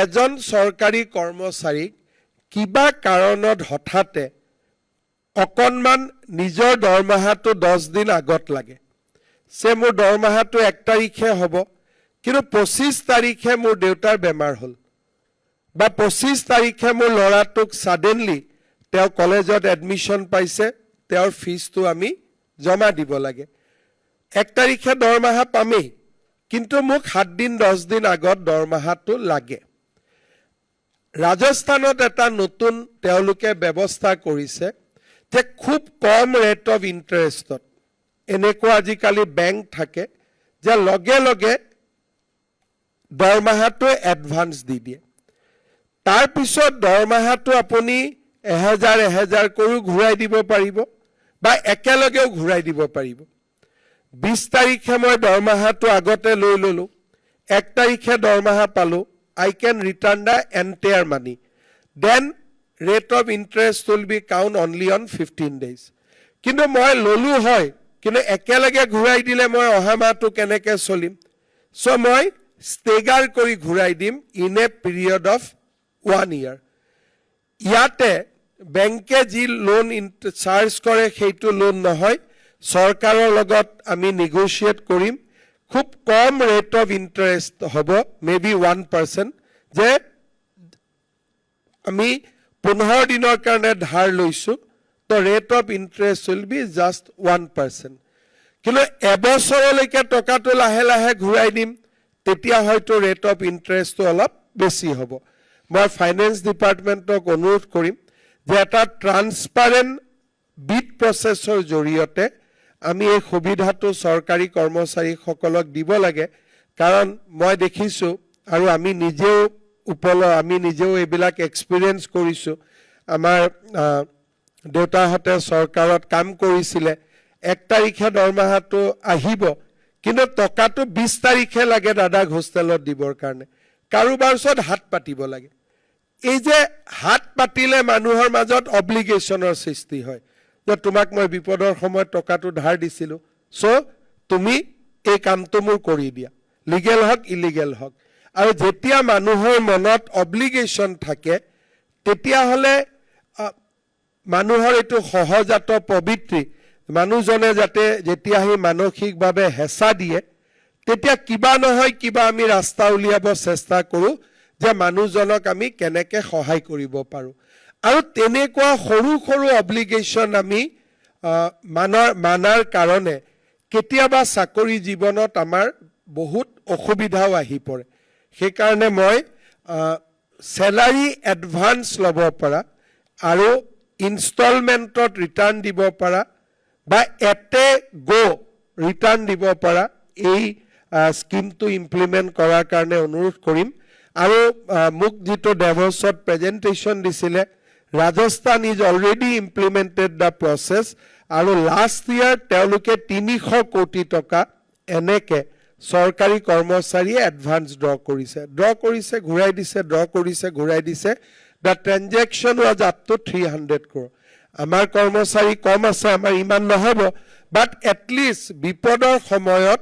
এজন চৰকাৰী কৰ্মচাৰীক কিবা কাৰণত হঠাতে অকণমান নিজৰ দৰমহাটো 10 দিন আগত লাগে সে মোৰ দৰমহাটো 1 তাৰিখে হ'ব কিন্তু 25 তাৰিখে মোৰ দেউতাৰ বেমাৰ হ'ল বা 25 তাৰিখে মোৰ ল'ৰাটোক সাডেনলি তেওঁ কলেজত এডমিশন পাইছে তেওঁৰ ফিজটো আমি জমা দিব লাগে 1 তাৰিখে দৰমহা পামেই কিন্তু মোক 7 দিন 10 দিন আগত দৰমহাটো লাগে ৰাজস্থানত এটা নতুন তেওঁলোকে ব্যৱস্থা কৰিছে যে খুব কম ৰেট অফ ইন্টাৰেষ্টত এনেকুৱা আজিকালি বেংক থাকে যে লগে লগে দৰমহাটো এডভান্স দি দিয়ে তাৰ পিছত দৰমহাটো আপুনি 1000 কৰি ঘূৰাই দিব পাৰিব বা একেলগেও ঘূৰাই দিব পাৰিব 20 তাৰিখে মই দৰমহাটো আগতে লৈ ললো 1 তাৰিখে দৰমহা পালো I can return the entire money. Then rate of interest will be count only on 15 days. কিন্তু মই ললো হয় কিন্তু একেলগে ঘূৰাই দিলে মই অহা মাহটো কেনেকৈ চলিম সো মই ষ্টেগাৰ কৰি ঘূৰাই দিম in a period of 1 year ইয়াতে বেংকে যি লোন চাৰ্জ কৰে সেইটো লোন নহয় চৰকাৰৰ লগত আমি নেগোশিয়েট কৰিম খুব কম ৰেট অফ ইন্টাৰেস্ট হ'ব মেবি 1% যে আমি 15 দিনৰ কাৰণে ধাৰ লৈছো তো rate of interest will be just 1% কিন্তু এবছৰলৈকে টকাটো লাহে লাহে ঘূৰাই দিম তেতিয়া হয়তো ৰেট অফ ইন্টাৰেস্টটো অলপ বেছি হ'ব মই ফাইনেন্স ডিপাৰ্টমেণ্টক অনুৰোধ কৰিম যে এটা ট্ৰান্সপাৰেন্ট বিড প্ৰসেছৰ জৰিয়তে আমি এই সুবিধাটো চৰকাৰী কৰ্মচাৰীসকলক দিব লাগে কাৰণ মই দেখিছো আৰু আমি নিজেও এইবিলাক এক্সপেৰিয়েন্স কৰিছো আমাৰ দেউতাহঁতে চৰকাৰত কাম কৰিছিল 1 তাৰিখে দৰমহাটো আহিব কিন্তু টকাটো 20 তাৰিখে লাগে দাদাক হোষ্টেলত দিবৰ কাৰণে কাৰোবাৰ ওচৰত হাত পাতিব লাগে এই যে হাত পাতিলে মানুহৰ মাজত অব্লিগেশনৰ সৃষ্টি হয় যে তোমাক মই বিপদৰ সময়ত টকাটো ধাৰ দিছিলো সো তুমি এই কামটো মোৰ কৰি দিয়া লিগেল হক ইলিগেল হক আৰু যেতিয়া মানুহৰ মনত অব্লিগেশন থাকে তেতিয়া হলে মানুহৰ এটো সহজাত পবিত্ৰী মানুহজনে যাতে যেতিয়া হি মানসিকভাৱে হেঁচা দিয়ে তেতিয়া কিবা নহয় কিবা আমি ৰাস্তা উলিয়াব চেষ্টা কৰো যে মানুহজনক আমি কেনেকৈ সহায় কৰিব পাৰো আৰু তেনেকুৱা সৰু সৰু অব্লিগেশন আমি মানাৰ কাৰণে কেতিয়াবা চাকৰি জীৱনত আমাৰ বহুত অসুবিধাও আহি পৰে সেই কাৰণে মই স্যালাৰি এডভান্স লব পৰা আৰু ইনষ্টলমেন্টত ৰিটাৰ্ণ দিব পৰা বা এতে গো ৰিটাৰ্ণ দিব পৰা এই স্কিমটো ইমপ্লিমেন্ট কৰাৰ কাৰণে অনুৰোধ কৰিম আৰু মোক যেটো ডেভছত প্ৰেজেন্টেশন দিছিলে Rajasthan is already implemented the process আৰু last year তেওঁলোকে 300 কোটি টকা এনেকে চৰকাৰী কৰ্মচাৰীয়ে এডভান্স ড্ৰ কৰিছে ঘূৰাই দিছে ড্ৰ কৰিছে ঘূৰাই দিছে the transaction was up to 300 crore আমাৰ কৰ্মচাৰী কম আছে আমাৰ ইমান নহব but at least বিপদৰ সময়ত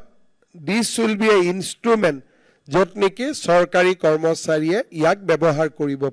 this will be a instrument যত নেকি চৰকাৰী কৰ্মচাৰীয়ে ইয়াক ব্যৱহাৰ কৰিব